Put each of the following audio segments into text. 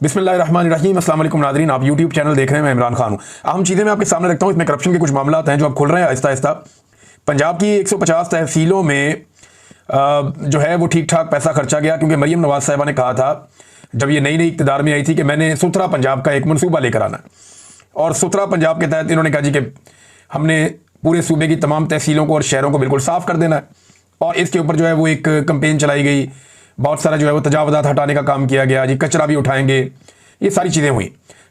बिस्मिल्लाहिर्रहमानिर्रहीम। अस्सलाम वालेकुम नादरीन, आप यूट्यूब चैनल देख रहे हैं। मैं इमरान खान हूँ। अहम चीज़ें मैं आपके सामने रखता हूँ। इसमें करप्शन के कुछ मामला हैं जो अब खुल रहे हैं आहिस्ता आहिस्ता। पंजाब की 150 तहसीलों में जो है वो ठीक ठाक पैसा खर्चा गया, क्योंकि मरीम नवाज साहिबा ने कहा था जब ये नई नई इक़्तिदार में आई थी कि मैंने सुथरा पंजाब का एक मनसूबा लेकर आना, और सुथरा पंजाब के तहत इन्होंने कहा जी कि हमने पूरे सूबे की तमाम तहसीलों को और शहरों को बिल्कुल साफ़ कर देना है। और इसके ऊपर जो है वो एक कंपेन चलाई गई, बहुत सारा जो है वो तजावज़ात हटाने का काम किया गया जी, कचरा भी उठाएंगे, ये सारी चीज़ें हुई।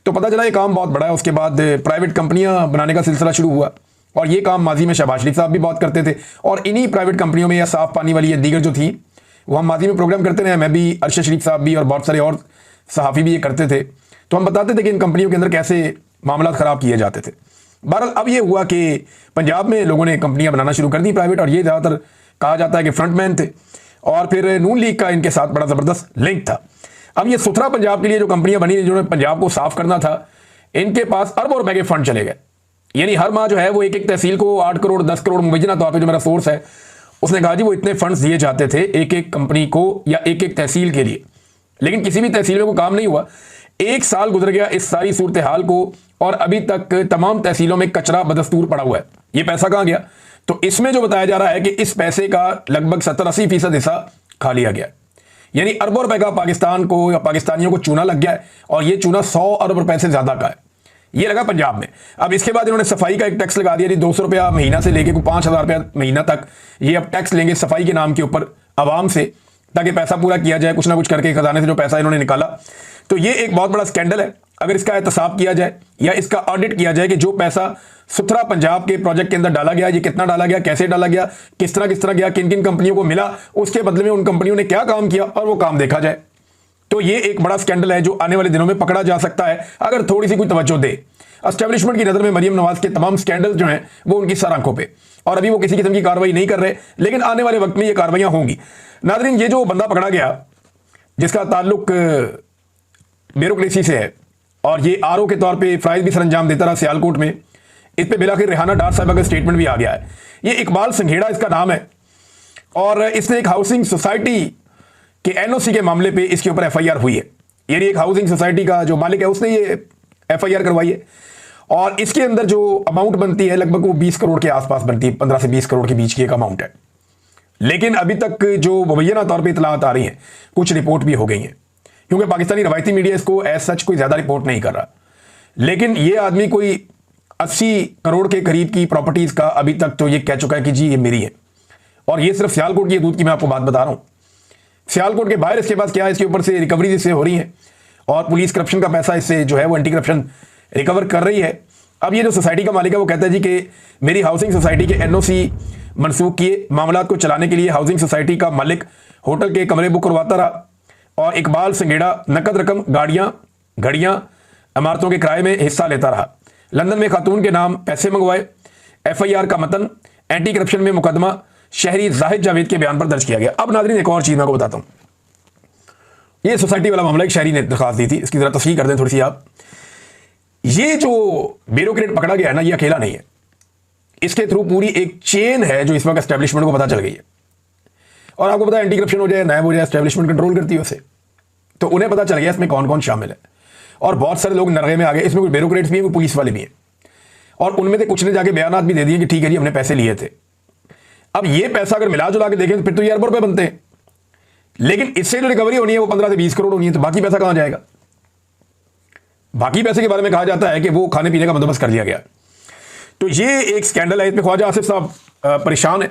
तो पता चला ये काम बहुत बड़ा है। उसके बाद प्राइवेट कंपनियां बनाने का सिलसिला शुरू हुआ, और ये काम माजी में शहबाज शरीफ साहब भी बहुत करते थे। और इन्हीं प्राइवेट कंपनियों में या साफ़ पानी वाली ये दीगर जो थी वो हम माजी में प्रोग्राम करते रहे। मैं भी, अरशद शरीफ साहब भी, और बहुत सारे और सहाफ़ी भी ये करते थे। तो हम बताते थे कि इन कंपनियों के अंदर कैसे मामला ख़राब किए जाते थे। बहरहाल अब ये हुआ कि पंजाब में लोगों ने कंपनियां बनाना शुरू कर दी प्राइवेट, और ये ज़्यादातर कहा जाता है कि फ्रंटमैन थे, और फिर नून लीग का इनके साथ बड़ा ज़बरदस्त लिंक था। अब ये सुथरा पंजाब के लिए जो कंपनियां बनी जिन्होंने पंजाब को साफ करना था, इनके पास अरबों रुपए के फंड चले गए। यानी हर माह जो है वो एक एक तहसील को 8 करोड़ 10 करोड़ मुबैना तौर पे, जो मेरा सोर्स है उसने कहा जी वो इतने फंड्स दिए जाते थे एक एक कंपनी को या एक एक तहसील के लिए, लेकिन किसी भी तहसील में कोई काम नहीं हुआ। 1 साल गुजर गया इस सारी सूरत हाल को, और अभी तक तमाम तहसीलों में कचरा बदस्तूर पड़ा हुआ है। ये पैसा कहाँ गया? तो इसमें जो बताया जा रहा है कि इस पैसे का लगभग 70-80% हिस्सा खा लिया गया। यानी अरबों रुपए का पाकिस्तान को या पाकिस्तानियों को चूना लग गया है, और ये चूना 100 अरब रुपए से ज्यादा का है। ये लगा पंजाब में। अब इसके बाद इन्होंने सफाई का एक टैक्स लगा दिया, 200 रुपया महीना से लेके 5,000 रुपया महीना तक ये अब टैक्स लेंगे सफाई के नाम के ऊपर आवाम से, ताकि पैसा पूरा किया जाए कुछ ना कुछ करके खजाने से जो पैसा इन्होंने निकाला। तो ये एक बहुत बड़ा स्कैंडल है। अगर इसका एहतसाब किया जाए या इसका ऑडिट किया जाए कि जो पैसा सुथरा पंजाब के प्रोजेक्ट के अंदर डाला गया, ये कितना डाला गया, कैसे डाला गया, किस तरह गया, किन किन कंपनियों को मिला, उसके बदले में उन कंपनियों ने क्या काम किया, और वो काम देखा जाए, तो ये एक बड़ा स्कैंडल है जो आने वाले दिनों में पकड़ा जा सकता है अगर थोड़ी सी कोई तवज्जो दे। एस्टेब्लिशमेंट की नज़र में मरीम नवाज के तमाम स्कैंडल जो हैं वो उनकी सर आंखों पे, और अभी वो किसी किस्म की कार्रवाई नहीं कर रहे, लेकिन आने वाले वक्त में ये कार्रवाइयां होंगी। नाज़रीन, ये जो बंदा पकड़ा गया जिसका ताल्लुक ब्यूरोक्रेसी से है, और ये आरओ के तौर पे फ़राइज़ भी सर अंजाम देता रहा सियालकोट में, इस पे बिलाखिर रेहाना डार साहिबा का स्टेटमेंट भी आ गया है। ये इकबाल संघेड़ा इसका नाम है, और इसने एक हाउसिंग सोसाइटी के एनओसी के मामले पे इसके ऊपर एफआईआर हुई है। यानी एक हाउसिंग सोसाइटी का जो मालिक है उसने ये एफआईआर करवाई है, और इसके अंदर जो अमाउंट बनती है लगभग वो 20 करोड़ के आसपास बनती है, 15 से 20 करोड़ के बीच की एक अमाउंट है। लेकिन अभी तक जो मुबैना तौर पर इतलात आ रही हैं, कुछ रिपोर्ट भी हो गई हैं, क्योंकि पाकिस्तानी रवायती मीडिया इसको एज सच कोई ज़्यादा रिपोर्ट नहीं कर रहा, लेकिन ये आदमी कोई 80 करोड़ के करीब की प्रॉपर्टीज़ का अभी तक तो ये कह चुका है कि जी ये मेरी है। और ये सिर्फ सियालकोट की हदूद की मैं आपको बात बता रहा हूँ। सियालकोट के बाहर इसके पास क्या है, इसके ऊपर से रिकवरी इससे हो रही है, और पुलिस करप्शन का पैसा इससे जो है वो एंटी करप्शन रिकवर कर रही है। अब ये जो सोसाइटी का मालिक है वो कहता है जी कि मेरी हाउसिंग सोसाइटी के एनओसी मनसूख किए, मामला को चलाने के लिए हाउसिंग सोसाइटी का मालिक होटल के कमरे बुक करवाता रहा, और इकबाल संघेड़ा नकद रकम, गाड़ियाँ, घड़ियाँ, इमारतों के किराए में हिस्सा लेता रहा। लंदन में खातून के नाम पैसे मंगवाए। एफआईआर का मतन एंटी करप्शन में मुकदमा शहरी जाहिद जावेद के बयान पर दर्ज किया गया। अब नाज़रीन एक और चीज़ मैं आपको बताता हूँ। ये सोसाइटी वाला मामला एक शहरी ने दरख्वास्त दी थी, इसकी ज़रा तस्वीर कर दें थोड़ी सी आप। ये जो ब्यूरोक्रेट पकड़ा गया है ना, ये अकेला नहीं है, इसके थ्रू पूरी एक चेन है जो इस वक्त एस्टेब्लिशमेंट को पता चल गई है। और आपको पता है एंटी करप्शन हो जाए, नायब हो जाए, एस्टेब्लिशमेंट कंट्रोल करती है उसे, तो उन्हें पता चल गया इसमें कौन कौन शामिल है, और बहुत सारे लोग नरगे में आ गए। इसमें कोई ब्यूरोक्रेट्स भी हैं, कोई पुलिस वाले भी हैं, और उनमें से कुछ ने जाके बयानात भी दे दिए कि ठीक है जी हमने पैसे लिए थे। अब ये पैसा अगर मिला जुला के देखें तो फिर तो ये अरबों रुपए बनते हैं, लेकिन इससे जो रिकवरी होनी है वो 15 से 20 करोड़ होनी है, तो बाकी पैसा कहां जाएगा? बाकी पैसे के बारे में कहा जाता है कि वो खाने पीने का बंदोबस्त कर दिया गया। तो ये एक स्कैंडल है, इसमें ख्वाजा आसिफ साहब परेशान है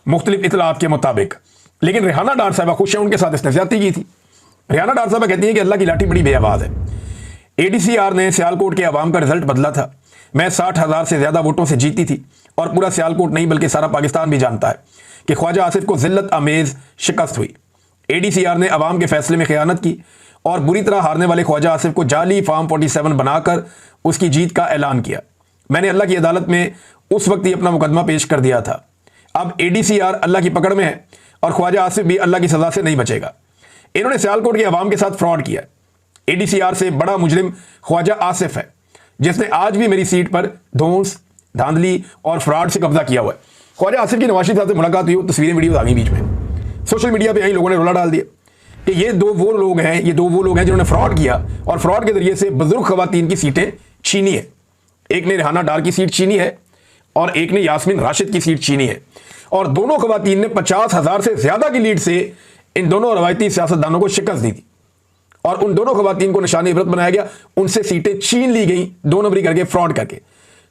मुख्तलिफ इतलात के मुताबिक, लेकिन रेहाना डार साहिबा खुश है, उनके साथ इसने ज्यादती की थी। रेहाना डार साहिबा कहती है कि अल्लाह की लाठी बड़ी बेआवाज़ है। एडीसीआर ने सियालकोट के अवाम का रिजल्ट बदला था। मैं 60,000 से ज़्यादा वोटों से जीती थी, और पूरा सियालकोट नहीं बल्कि सारा पाकिस्तान भी जानता है कि ख्वाजा आसिफ को जिल्लत आमेज शिकस्त हुई। एडीसीआर ने अवाम के फैसले में खयानत की, और बुरी तरह हारने वाले ख्वाजा आसिफ को जाली फॉर्म 47 बनाकर उसकी जीत का ऐलान किया। मैंने अल्लाह की अदालत में उस वक्त ही अपना मुकदमा पेश कर दिया था। अब एडीसीआर अल्लाह की पकड़ में है, और ख्वाजा आसिफ भी अल्लाह की सज़ा से नहीं बचेगा। इन्होंने सियालकोट के अवाम के साथ फ्रॉड किया। एडीसीआर से बड़ा मुजरिम ख्वाजा आसिफ है, जिसने आज भी मेरी सीट पर धौंस, धांधली और फ्रॉड से कब्जा किया हुआ है। ख्वाजा आसिफ की नवाज शरीफ साहब से मुलाकात हुई, तस्वीरें वीडियो आ गई बीच में, सोशल मीडिया पे यही लोगों ने रोला डाल दिया कि ये दो वो लोग हैं जिन्होंने फ्रॉड किया और फ्रॉड के जरिए से बुजुर्ग खवातीन की सीटें छीनी है। एक ने रेहाना डार की सीट छीनी है और एक ने यास्मीन राशिद की सीट छीनी है, और दोनों खवातीन ने 50,000 से ज्यादा की लीड से इन दोनों रवायती सियासतदानों को शिकस्त दी थी और उन दोनों खवातीन को निशाने इबरत बनाया गया, उनसे सीटें छीन ली गई 2 नंबरी करके, फ्रॉड करके।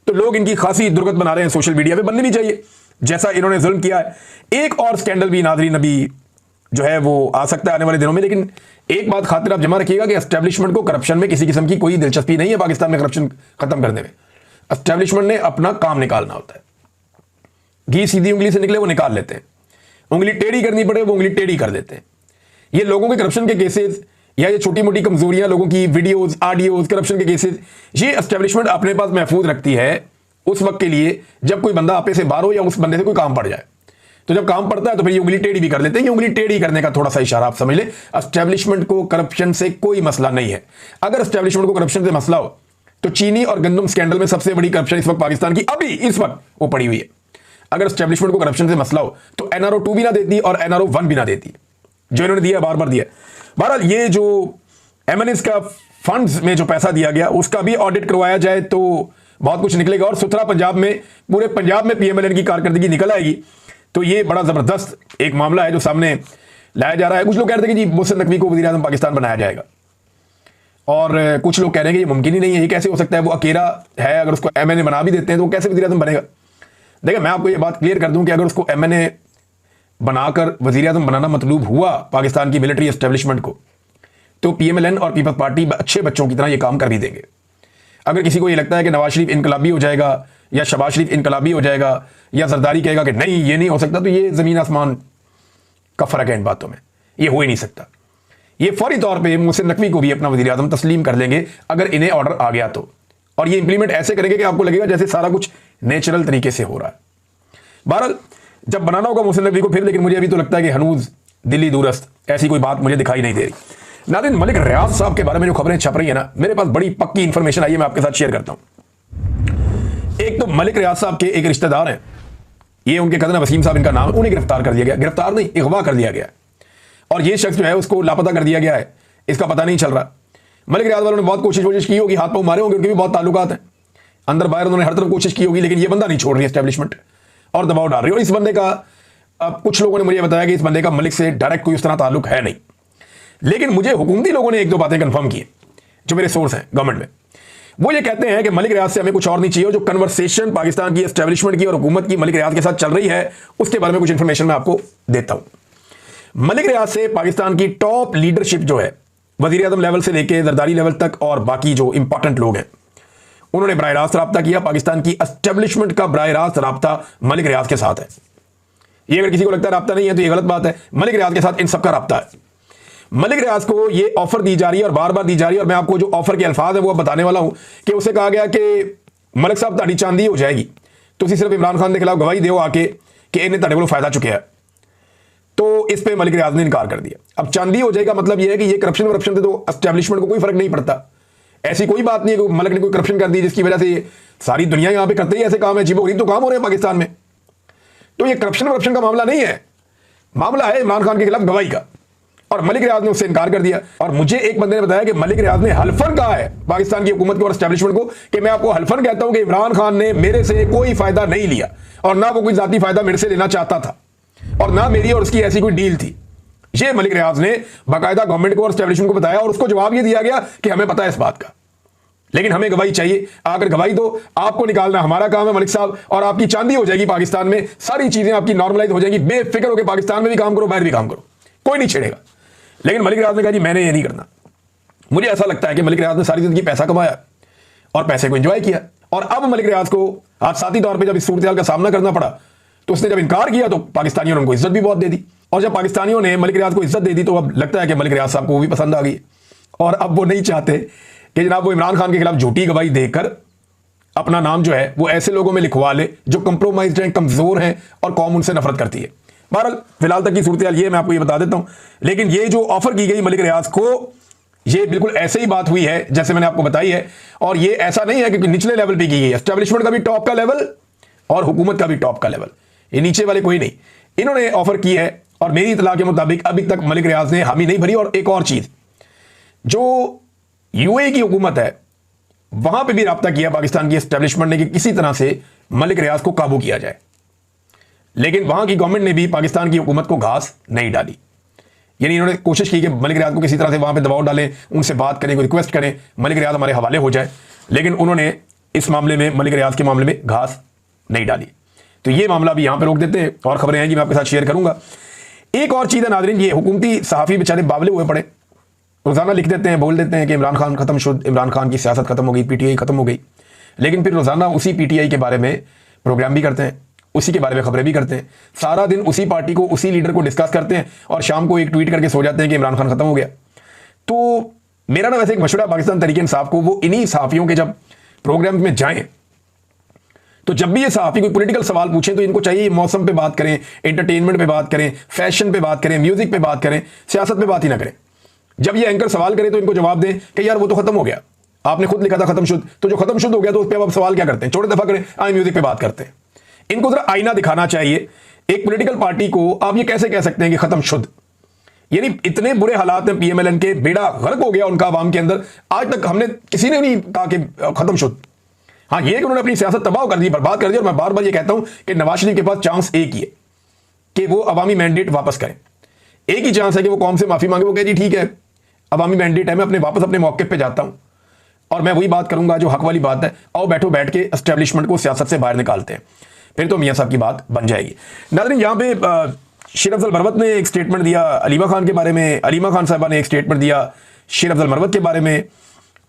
तो लोग इनकी खासी दुर्गत बना रहे हैं, सोशल मीडिया पे बननी भी चाहिए जैसा इन्होंने जुल्म किया है। एक और स्कैंडल भी नाज़रीन अभी जो है वो आ सकता है आने वाले दिनों में, लेकिन एक बात खातिर आप जमा रखिएगा कि एस्टेब्लिशमेंट को करप्शन में किसी किस्म की कोई दिलचस्पी नहीं है। पाकिस्तान में करप्शन खत्म करने में एस्टेब्लिशमेंट ने अपना काम निकालना होता है। घी सीधी उंगली से निकले वो निकाल लेते हैं, उंगली टेढ़ी करनी पड़े वो उंगली टेढ़ी कर देते हैं। ये लोगों के करप्शन के केसेस या ये छोटी मोटी कमजोरियां, लोगों की वीडियोस ऑडियोज करप्शन के केसेस, ये एस्टेब्लिशमेंट अपने पास महफूज रखती है उस वक्त के लिए जब कोई बंदा आपे से बाहर हो या उस बंदे से कोई काम पड़ जाए। तो जब काम पड़ता है तो फिर ये उंगली टेढ़ी भी कर लेते हैं। ये उंगली टेढ़ी करने का थोड़ा सा इशारा आप समझ लें। एस्टेब्लिशमेंट को करप्शन से कोई मसला नहीं है। अगर एस्टेब्लिशमेंट को करप्शन से मसला हो तो चीनी और गंदम स्कैंडल में सबसे बड़ी करप्शन इस वक्त पाकिस्तान की अभी इस वक्त वो पड़ी हुई है। अगर एस्टेब्लिशमेंट को करप्शन से मसला हो तो NRO 2 भी ना देती और NRO 1 भी ना देती, जो इन्होंने दिया बार बार दिया। बहरहाल ये जो MNS का फंड्स में जो पैसा दिया गया उसका भी ऑडिट करवाया जाए तो बहुत कुछ निकलेगा और सुथरा पंजाब में, पूरे पंजाब में PMLN की कारकर्दगी निकल आएगी। तो ये बड़ा जबरदस्त एक मामला है जो सामने लाया जा रहा है। कुछ लोग कह रहे थे कि जी मोहसिन नकवी को वज़ीर आज़म पाकिस्तान बनाया जाएगा और कुछ लोग कह रहे हैं कि ये मुमकिन ही नहीं है, ये कैसे हो सकता है, वो अकेला है, अगर उसको MNA बना भी देते हैं तो वो कैसे वज़ीर आज़म बनेगा। देखिए मैं आपको ये बात क्लियर कर दूं कि अगर उसको MNA बनाकर वज़ीर आज़म बनाना मतलूब हुआ पाकिस्तान की मिलिट्री एस्टेब्लिशमेंट को, तो PMLN और पीपल्स पार्टी अच्छे बच्चों की तरह ये काम कर भी देंगे। अगर किसी को ये लगता है कि नवाज शरीफ इनकलाबी हो जाएगा या शहबाज शरीफ इनकलाबी हो जाएगा या जरदारी कहेगा कि नहीं ये नहीं हो सकता, तो ये ज़मीन आसमान का फ़र्क है इन बातों में, ये हो ही नहीं सकता। ये फौरी तौर पे मोहसिन नकवी को भी अपना वज़ीर आज़म तस्लीम कर लेंगे अगर इन्हें ऑर्डर आ गया तो, और ये इंप्लीमेंट ऐसे करेंगे कि आपको लगेगा जैसे सारा कुछ नेचुरल तरीके से हो रहा है। बहरहाल जब बनाना होगा मोहसिन नकवी को फिर, लेकिन मुझे अभी तो लगता है कि हनूज दिल्ली दूरस्त ऐसी कोई बात मुझे दिखाई नहीं दे रही। नाज़रीन मलिक रियाज साहब के बारे में जो खबरें छप रही है ना, मेरे पास बड़ी पक्की इंफॉर्मेशन आई है, मैं आपके साथ शेयर करता हूं। एक तो मलिक रियाज साहब के एक रिश्तेदार हैं, ये उनके कज़न वसीम साहब इनका नाम, उन्हें गिरफ्तार कर दिया गया, गिरफ्तार नहीं अगवा कर दिया गया और ये शख्स जो है उसको लापता कर दिया गया है, इसका पता नहीं चल रहा। मलिक रियाज वालों ने बहुत कोशिश की होगी, हाथ पांव मारे होंगे, उनके भी बहुत ताल्लुकात हैं अंदर बाहर, उन्होंने हर तरफ कोशिश की होगी, लेकिन ये बंदा नहीं छोड़ रही एस्टेब्लिशमेंट और दबाव डाल रही है। और इस बंदे का कुछ लोगों ने मुझे बताया कि इस बंदे का मलिक से डायरेक्ट कोई उस तरह ताल्लुक है नहीं, लेकिन मुझे हुकूमती लोगों ने एक दो बातें कंफर्म की जो मेरे सोर्स हैं गवर्नमेंट में। वो ये कहते हैं कि मलिक रियाज से हमें कुछ और नहीं चाहिए, जो कन्वर्सेशन पाकिस्तान की एस्टेब्लिशमेंट की और हुकूमत की मलिक रियाज के साथ चल रही है उसके बारे में कुछ इंफॉर्मेशन मैं आपको देता हूं। मलिक रियाज से पाकिस्तान की टॉप लीडरशिप जो है, वजीर आज़म लेवल से लेकर जरदारी लेवल तक और बाकी जो इंपॉर्टेंट लोग हैं, उन्होंने बराह रास्त रब्ता किया। पाकिस्तान की एस्टेब्लिशमेंट का बराह रास्त रब्ता मलिक रियाज के साथ है। ये अगर किसी को लगता है रब्ता नहीं है तो ये गलत बात है, मलिक रियाज के साथ इन सबका रब्ता है। मलिक रियाज को ये ऑफर दी जा रही है और बार बार दी जा रही है, और मैं आपको जो ऑफर के अल्फाज है वो बताने वाला हूं कि उसे कहा गया कि मलिक साहब ताड़ी चांदी हो जाएगी, तो सिर्फ इमरान खान के खिलाफ गवाही दो आके कि इन्हें ताड़े को फायदा चुके है। तो इस पे मलिक रियाज ने इनकार कर दिया। अब चांदी हो जाएगा मतलब यह है कि ये करप्शन से तो एस्टेब्लिशमेंट को कोई फर्क नहीं पड़ता। ऐसी कोई बात नहीं है कि मलिक ने कोई करप्शन कर दी जिसकी वजह से सारी दुनिया यहां पे करते ही ऐसे काम है, अजीबोगरीब तो काम हो रहे हैं पाकिस्तान में। तो ये करप्शन का मामला नहीं है, मामला है इमरान खान के खिलाफ गवाही का, और मलिक रियाज ने उससे इनकार कर दिया। और मुझे एक बंदे ने बताया कि मलिक रियाज ने हल्फन कहा है पाकिस्तान की हुकूमत को और एस्टेब्लिशमेंट को कि मैं आपको हल्फन कहता हूं कि इमरान खान ने मेरे से कोई फायदा नहीं लिया और ना वो कोई जाती फायदा मेरे से लेना चाहता था और ना मेरी और उसकी ऐसी कोई डील थी। ये मलिक रियाज ने बाकायदा गवर्नमेंट को और एस्टेब्लिशमेंट को बताया और उसको जवाब ये दिया गया कि हमें पता है इस बात का, लेकिन हमें गवाही चाहिए। अगर गवाही दो, आपको निकालना हमारा काम है मलिक साहब, और आपकी चांदी हो जाएगी पाकिस्तान में, सारी चीजें आपकी नॉर्मलाइज हो जाएंगी, बेफिक्र होकर पाकिस्तान में भी काम करो, बाहर भी काम करो, कोई नहीं छेड़ेगा। लेकिन मलिक रियाज ने कहा जी मैंने ये नहीं करना। मुझे ऐसा लगता है कि मलिक रियाज ने सारी जिंदगी पैसा कमाया और पैसे को एंजॉय किया, और अब मलिक रियाज को आज साथी तौर पर जब इस सूरत का सामना करना पड़ा तो उसने जब इनकार किया तो पाकिस्तानियों ने उनको इज्जत भी बहुत दे दी, और जब पाकिस्तानियों ने मलिक रियाज को इज्जत दे दी तो अब लगता है कि मलिक रियाज साहब को वो भी पसंद आ गई, और अब वो नहीं चाहते कि जनाब वो इमरान खान के खिलाफ झूठी गवाही देकर अपना नाम जो है वो ऐसे लोगों में लिखवा ले जो कंप्रोमाइज्ड हैं, कमजोर हैं और कौम उनसे नफरत करती है। बहरहाल फिलहाल तक की सूरत हाल ये मैं आपको ये बता देता हूं, लेकिन ये जो ऑफर की गई मलिक रियाज को, ये बिल्कुल ऐसे ही बात हुई है जैसे मैंने आपको बताई है, और ये ऐसा नहीं है कि निचले लेवल पे की गई है, एस्टेब्लिशमेंट का भी टॉप का लेवल और हुकूमत का भी टॉप का लेवल, ये नीचे वाले कोई नहीं। इन्होंने ऑफर की है और मेरी इतला के मुताबिक अभी तक मलिक रियाज ने हामी नहीं भरी। और एक और चीज, जो यूएई की हुकूमत है वहां पे भी राब्ता किया पाकिस्तान की एस्टेब्लिशमेंट ने कि किसी तरह से मलिक रियाज को काबू किया जाए, लेकिन वहां की गवर्नमेंट ने भी पाकिस्तान की हुकूमत को घास नहीं डाली। यानी इन्होंने कोशिश की कि मलिक रियाज को किसी तरह से वहां पे दबाव डालें, उनसे बात करें, रिक्वेस्ट करें, मलिक रियाज हमारे हवाले हो जाए, लेकिन उन्होंने इस मामले में, मलिक रियाज के मामले में घास नहीं डाली। तो ये मामला भी यहां पर रोक देते हैं। और खबरें हैं कि मैं आपके साथ शेयर करूंगा। एक और चीज है नाज़रीन, ये हुकूमती सहाफ़ी बेचारे बावले हुए पड़े, रोजाना लिख देते हैं, बोल देते हैं कि इमरान खान खत्म शुद्ध, इमरान खान की सियासत खत्म हो गई, पीटीआई खत्म हो गई, लेकिन फिर रोजाना उसी पीटीआई के बारे में प्रोग्राम भी करते हैं, उसी के बारे में खबरें भी करते हैं, सारा दिन उसी पार्टी को, उसी लीडर को डिस्कस करते हैं और शाम को एक ट्वीट करके सो जाते हैं कि इमरान खान खत्म हो गया। तो मेरा ना वैसे एक मशवरा पाकिस्तान तहरीक इंसाफ को, वो इन्हीं सहाफ़ियों के जब प्रोग्राम में जाएं तो जब भी ये सहाफ़ी कोई पॉलिटिकल सवाल पूछें तो इनको चाहिए मौसम पे बात करें, एंटरटेनमेंट पे बात करें, फैशन पे बात करें, म्यूजिक पे बात करें, सियासत पे बात ही ना करें। जब ये एंकर सवाल करे तो इनको जवाब दें कि यार वो तो खत्म हो गया, आपने खुद लिखा था खत्म शुद्ध, तो जो खत्म शुद्ध हो गया तो उस पर आप सवाल क्या करते हैं, छोटे दफा करें, आए म्यूजिक पे बात करते हैं। इनको जरा आईना दिखाना चाहिए एक पॉलिटिकल पार्टी को। आप ये कैसे कह सकते हैं कि खत्म शुद्ध? यानी इतने बुरे हालात में पीएमएलएन के, बेड़ा गर्क हो गया उनका आवाम के अंदर, आज तक हमने किसी ने नहीं कहा कि खत्म शुद्ध। हाँ, ये कि उन्होंने अपनी सियासत तबाह कर दी, बर्बाद कर दी। और मैं बार बार ये कहता हूं कि नवाज शरीफ के पास चांस एक ही है कि वो अवामी मैंडेट वापस करें। एक ही चांस है कि वो कौम से माफी मांगे, वो कहे जी ठीक है अवामी मैंडेट है, मैं अपने वापस अपने मौके पे जाता हूं और मैं वही बात करूंगा जो हक वाली बात है, आओ बैठो बैठ के एस्टेब्लिशमेंट को सियासत से बाहर निकालते हैं, फिर तो मियां साहब की बात बन जाएगी। नाज़रीन, यहां पे शेर अफजल मरवत ने एक स्टेटमेंट दिया अलीमा खान के बारे में, अलीमा खान साहबा ने एक स्टेटमेंट दिया शेर अफजल मरवत के बारे में।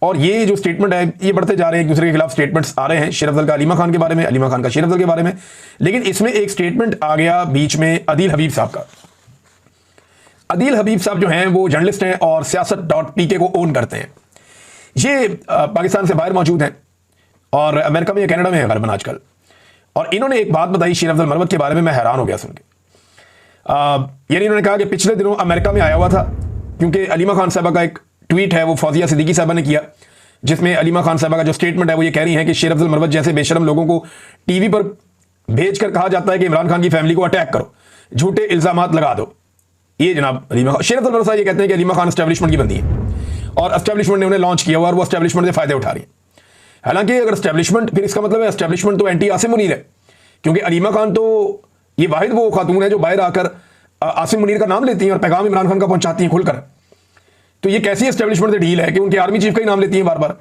और ये जो स्टेटमेंट है ये बढ़ते जा रहे हैं, एक दूसरे के खिलाफ स्टेटमेंट्स आ रहे हैं, शेर अफजल का अलीमा खान के बारे में, अलीमा खान का शेर अफजल के बारे में। लेकिन इसमें एक स्टेटमेंट आ गया बीच में अदील हबीब साहब का। अदील हबीब साहब जो हैं वो जर्नलिस्ट हैं और siyaasat.pk को ओन करते हैं। ये पाकिस्तान से बाहर मौजूद हैं और अमेरिका में या कनाडा में है गलबन आजकल। और इन्होंने एक बात बताई शेर अफजल मरवत के बारे में, मैं हैरान हो गया सुन के। यानी इन्होंने कहा कि पिछले दिनों अमेरिका में आया हुआ था, क्योंकि अलीमा खान साहबा का एक ट्वीट है वो फौजिया सिद्दीकी साहबा ने किया, जिसमें अलीमा खान साहबा का जो स्टेटमेंट है वो ये कह रही हैं कि शेर अफजल मरवत जैसे बेशरम लोगों को टीवी पर भेजकर कहा जाता है कि इमरान खान की फैमिली को अटैक करो, झूठे इल्जामात लगा दो। ये जनाब शेर अफजल मरवत साहब ये कहते हैं कि अलीमा खान एस्टेब्लिशमेंट की बंदी है और एस्टेब्लिशमेंट ने उन्हें लॉन्च किया हुआ और वो एस्टेब्लिशमेंट से फायदे उठा रही है। हालांकि अगर एस्टेब्लिशमेंट, फिर इसका मतलब है एस्टेब्लिशमेंट तो एंटी आसिम मुनीर है, क्योंकि अलीमा खान तो ये वाहिद वो खातून है जो बाहर आकर आसिम मुनीर का नाम लेती हैं और पैगाम इमरान खान का पहुंचाती हैं खुलकर। तो ये कैसी एस्टेब्लिशमेंट से डील है कि उनके आर्मी चीफ का ही नाम लेती हैं बार बार।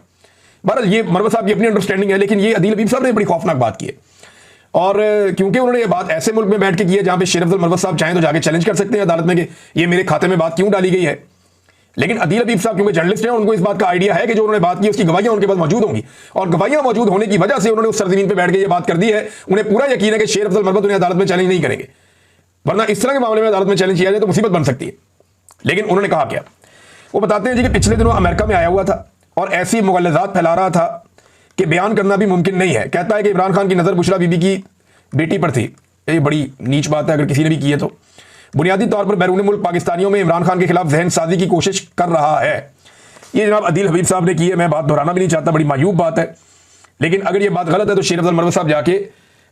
बहरहाल ये मरवत साहब की अपनी अंडरस्टैंडिंग है, लेकिन ये अदील हबीब साहब ने बड़ी खौफनाक बात की है। और क्योंकि उन्होंने ये बात ऐसे मुल्क में बैठ के की है जहां पे शेर अफजल मरवत साहब चाहें तो जाके चैलेंज कर सकते हैं अदालत में कि ये मेरे खाते में बात क्यों डाली गई है। लेकिन अदील हबीब साहब क्योंकि जर्नलिस्ट हैं, उनको इस बात का आइडिया है कि जो उन्होंने बात की उसकी गवाहियां उनके पास मौजूद होंगी, और गवाहियां मौजूद होने की वजह से उन्होंने उस सरजमीन पर बैठ के ये बात कर दी है। उन्हें पूरा यकीन है कि शेर अफजल मरवत उन्हें अदालत में चैलेंज नहीं करेंगे, वरना इस तरह के मामले में अदालत में चैलेंज किया जाए तो मुसीबत बन सकती है। लेकिन उन्होंने कहा क्या, वो बताते हैं जी कि पिछले दिनों अमेरिका में आया हुआ था और ऐसी मुगल्लज़ात फैला रहा था कि बयान करना भी मुमकिन नहीं है। कहता है कि इमरान खान की नज़र बुशरा बीबी की बेटी पर थी। ये बड़ी नीच बात है अगर किसी ने भी की है तो। बुनियादी तौर पर बैरून मुल्क पाकिस्तानियों में इमरान खान के खिलाफ जहन साजी की कोशिश कर रहा है। ये जनाब अदील हबीब साहब ने की है, मैं बात दोहराना भी नहीं चाहता, बड़ी मायूब बात है। लेकिन अगर ये बात गलत है तो शेर अफजल मरवत साहब जाके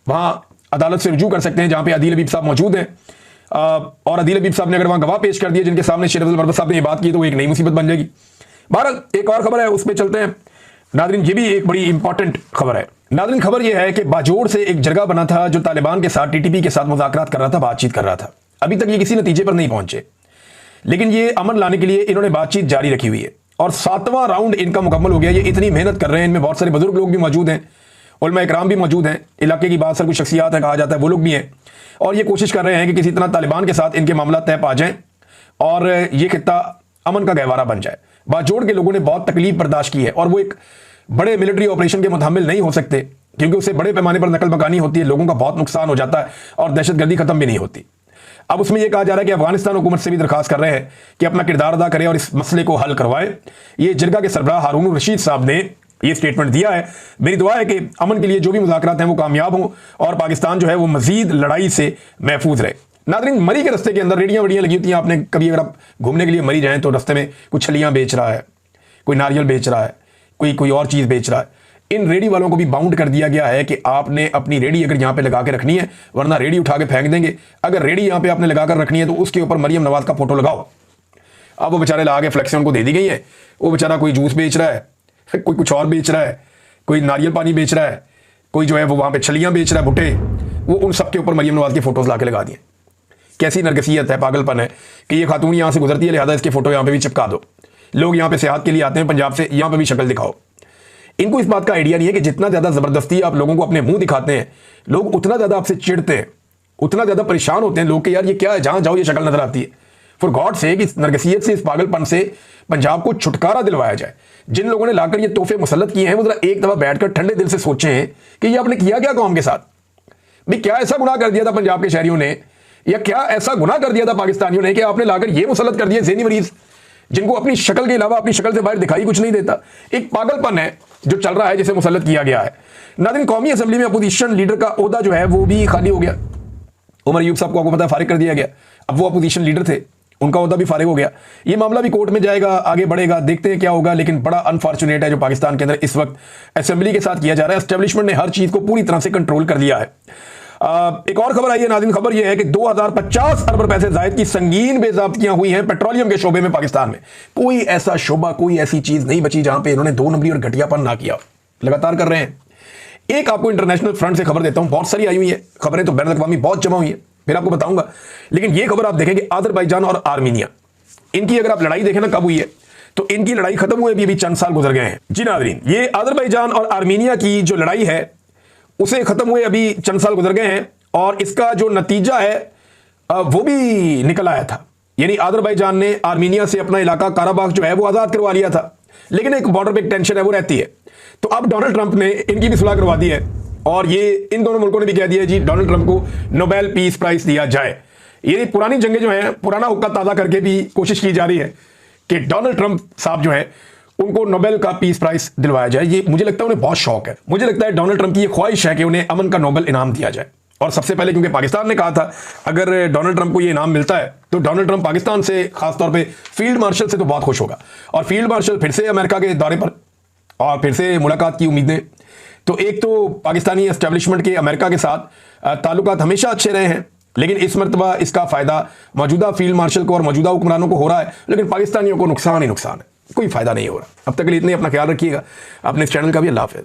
वहां अदालत से रुजू कर सकते हैं जहां पे अदील हबीब साहब मौजूद हैं। और अदील हबीब साहब ने अगर वहां गवाह पेश कर दिए जिनके सामने शेर अफजल मरवत साहब ने ये बात की तो वो एक नई मुसीबत बन जाएगी। बहरहाल एक और खबर है, उस पर चलते हैं नादरीन। ये भी एक बड़ी इंपॉर्टेंट खबर है नादरीन। खबर यह है कि बाजोड़ से एक जरगा बना था जो तालिबान के साथ, टीटीपी के साथ मुज़ाकरात कर रहा था, बातचीत कर रहा था। अभी तक ये किसी नतीजे पर नहीं पहुंचे, लेकिन ये अमन लाने के लिए इन्होंने बातचीत जारी रखी हुई है और 7वां राउंड इनका मुकम्मल हो गया। ये इतनी मेहनत कर रहे हैं, इनमें बहुत सारे बुजुर्ग लोग भी मौजूद हैं, उलमा इकराम भी मौजूद हैं, इलाके की बात सर कुछ शख्सियात है कहा जाता है वो लोग भी हैं, और ये कोशिश कर रहे हैं कि किसी तरह तालिबान के साथ इनके मामला तय पा जाएं और ये खित्ता अमन का गहवारा बन जाए। बाजोड़ के लोगों ने बहुत तकलीफ बर्दाश्त की है और वो एक बड़े मिलिट्री ऑपरेशन के मुतामिल नहीं हो सकते, क्योंकि उससे बड़े पैमाने पर नकल मकानी होती है, लोगों का बहुत नुकसान हो जाता है और दहशतगर्दी खत्म भी नहीं होती। अब उसमें यह कहा जा रहा है कि अफगानिस्तान हुकूमत से भी दरखास्त कर रहे हैं कि अपना किरदार अदा करे और इस मसले को हल करवाए। ये जिरगा के सरबराह हारून रशीद साहब ने ये स्टेटमेंट दिया है। मेरी दुआ है कि अमन के लिए जो भी मुज़ाकरात हैं वो कामयाब हों और पाकिस्तान जो है वो मजीद लड़ाई से महफूज रहे। नादरीन, मरी के रस्ते के अंदर रेडियां वड़ियां लगी होती हैं। आपने कभी अगर आप घूमने के लिए मरी जाएं तो रस्ते में कुछ छलियां बेच रहा है, कोई नारियल बेच रहा है, कोई और चीज़ बेच रहा है। इन रेडी वालों को भी बाउंड कर दिया गया है कि आपने अपनी रेडी अगर यहाँ पे लगा के रखनी है, वरना रेडी उठा के फेंक देंगे। अगर रेडी यहाँ पे आपने लगा कर रखनी है तो उसके ऊपर मरियम नवाज का फोटो लगाओ। अब वो बेचारे लगा के फ्लेक्स उनको दे दी गई है। वो बेचारा कोई जूस बेच रहा है, कोई कुछ और बेच रहा है, कोई नारियल पानी बेच रहा है, कोई जो है वो वहाँ पे छलियाँ बेच रहा है, भुट्टे, वो उन सब के ऊपर मरियम नवाज के फोटोज ला के लगा दिए। कैसी नरगसियत है, पागलपन है कि ये खातून यहाँ से गुजरती है, लिहाजा इसके फोटो यहाँ पे भी चिपका दो। लोग यहाँ पे सेहत के लिए आते हैं पंजाब से, यहाँ पे भी शक्ल दिखाओ। इनको इस बात का आइडिया नहीं है कि जितना ज़्यादा ज़बरदस्ती आप लोगों को अपने मुंह दिखाते हैं, लोग उतना ज़्यादा आपसे चिढ़ते हैं, उतना ज़्यादा परेशान होते हैं लोग कि यार ये क्या है, जहाँ जाओ ये शक्ल नजर आती है। फॉर गॉड से इस नरगसियत से, इस पागलपन से पंजाब को छुटकारा दिलवाया जाए। जिन लोगों ने लाकर ये तोहफे मुसल्लत किए हैं वो जरा एक दफ़ा बैठकर ठंडे दिल से सोचें कि ये आपने किया क्या कौम के साथ। भाई क्या ऐसा गुनाह कर दिया था पंजाब के शहरियों ने, या क्या ऐसा गुनाह कर दिया था पाकिस्तानियों ने कि आपने लाकर ये मुसल्लत कर दिए ज़हनी मरीज, जिनको अपनी शक्ल के अलावा अपनी शक्ल से बाहर दिखाई कुछ नहीं देता। एक पागलपन है जो चल रहा है, जिसे मुसल्लत किया गया है। नाज़रीन, कौमी असम्बली में अपोजिशन लीडर का ओहदा जो है वो भी खाली हो गया। उमर अयूब साहब को आपको पता है फारिग कर दिया गया। अब वो अपोजिशन लीडर थे, उनका ओहदा भी फारिग हो गया। ये मामला भी कोर्ट में जाएगा, आगे बढ़ेगा, देखते हैं क्या होगा। लेकिन बड़ा अनफॉर्चुनेट है जो पाकिस्तान के अंदर इस वक्त असेंबली के साथ किया जा रहा है। एस्टेब्लिशमेंट ने हर चीज़ को पूरी तरह से कंट्रोल कर लिया है। एक और खबर आई है नाज़रीन, खबर यह है कि 2050 अरब रुपए से जायद की संगीन बेज़ाब्तियां हुई हैं पेट्रोलियम के शोबे में पाकिस्तान में। कोई ऐसा शोबा, कोई ऐसी चीज नहीं बची जहां पे इन्होंने 2 नंबरी और घटियापन ना किया। लगातार कर रहे हैं। एक आपको इंटरनेशनल फ्रंट से खबर देता हूं, बहुत सारी आई हुई है खबरें, तो बैनुल अक़वामी बहुत जमा हुई है, फिर आपको बताऊंगा। लेकिन ये खबर आप देखेंगे अज़रबैजान और आर्मीनिया, इनकी अगर आप लड़ाई देखें ना कब हुई है, तो इनकी लड़ाई खत्म हुए भी चंद साल गुजर गए हैं। जी नाज़रीन, ये अज़रबैजान और आर्मीनिया की जो लड़ाई है उसे खत्म हुए अभी चंद साल गुजर गए हैं, और इसका जो नतीजा है वो भी निकल आया था। यानी अज़रबैजान ने आर्मीनिया से अपना इलाका काराबाग जो है वो आज़ाद करवा लिया था। लेकिन एक बॉर्डर पे एक टेंशन है, वो रहती है। तो अब डोनाल्ड ट्रंप ने इनकी भी सुलह करवा दी है, और ये इन दोनों मुल्कों ने भी कह दिया जी डोनाल्ड ट्रंप को नोबेल पीस प्राइज दिया जाए। ये पुरानी जंगें जो हैं, पुराना हुक्का ताज़ा करके भी कोशिश की जा रही है कि डोनाल्ड ट्रंप साहब जो है उनको नोबेल का पीस प्राइज दिलवाया जाए। ये मुझे लगता है उन्हें बहुत शौक है। मुझे लगता है डोनाल्ड ट्रंप की ये ख्वाहिश है कि उन्हें अमन का नोबेल इनाम दिया जाए। और सबसे पहले क्योंकि पाकिस्तान ने कहा था अगर डोनाल्ड ट्रंप को ये इनाम मिलता है तो डोनाल्ड ट्रंप पाकिस्तान से, खासतौर पे फील्ड मार्शल से तो बहुत खुश होगा। और फील्ड मार्शल फिर से अमेरिका के दौरे पर और फिर से मुलाकात की उम्मीदें। तो एक तो पाकिस्तानी एस्टेब्लिशमेंट के अमेरिका के साथ ताल्लुकात हमेशा अच्छे रहे हैं, लेकिन इस मरतबा इसका फ़ायदा मौजूदा फील्ड मार्शल को और मौजूदा हुक्मरानों को हो रहा है, लेकिन पाकिस्तानियों को नुकसान ही नुकसान है, कोई फ़ायदा नहीं हो रहा। अब तक के लिए इतने, अपना ख्याल रखिएगा, अपने इस चैनल का भी अल्लाह हाफ़िज़।